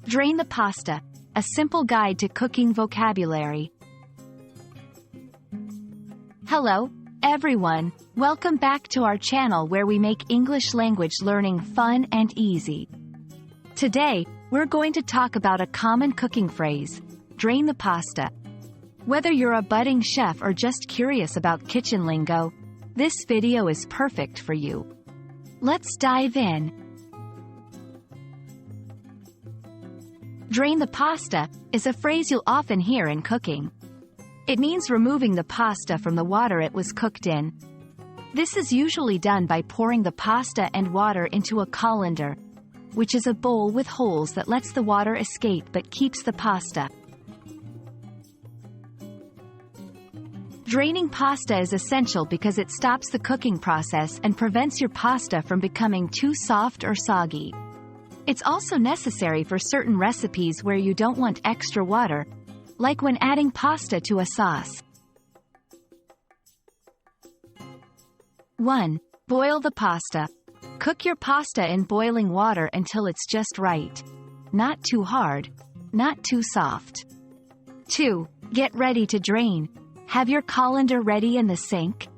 Drain the pasta, a simple guide to cooking vocabulary. Hello, everyone. Welcome back to our channel where we make English language learning fun and easy. Today, we're going to talk about a common cooking phrase, drain the pasta. Whether you're a budding chef or just curious about kitchen lingo, this video is perfect for you. Let's dive in. Drain the pasta is a phrase you'll often hear in cooking. It means removing the pasta from the water it was cooked in. This is usually done by pouring the pasta and water into a colander, which is a bowl with holes that lets the water escape but keeps the pasta. Draining pasta is essential because it stops the cooking process and prevents your pasta from becoming too soft or soggy. It's also necessary for certain recipes where you don't want extra water, like when adding pasta to a sauce. 1. Boil the pasta. Cook your pasta in boiling water until it's just right. Not too hard, not too soft. 2. Get ready to drain. Have your colander ready in the sink.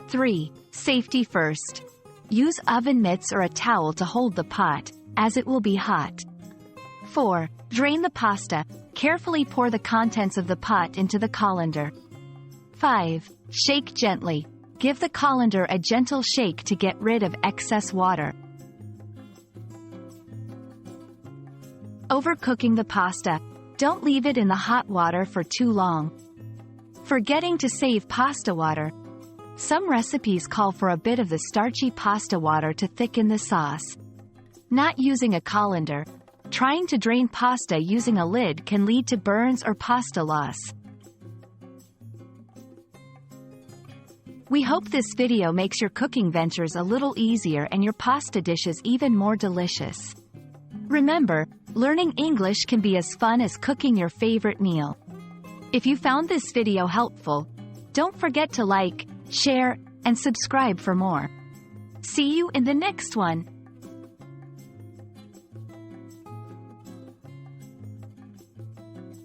3. Safety first. Use oven mitts or a towel to hold the pot, as it will be hot. 4. Drain the pasta. Carefully pour the contents of the pot into the colander. 5. Shake gently. Give the colander a gentle shake to get rid of excess water. Overcooking the pasta. Don't leave it in the hot water for too long. Forgetting to save pasta water. Some recipes call for a bit of the starchy pasta water to thicken the sauce. Not using a colander. Trying to drain pasta using a lid can lead to burns or pasta loss. We hope this video makes your cooking ventures a little easier and your pasta dishes even more delicious. Remember, learning English can be as fun as cooking your favorite meal. If you found this video helpful, don't forget to like, share, and subscribe for more. See you in the next one.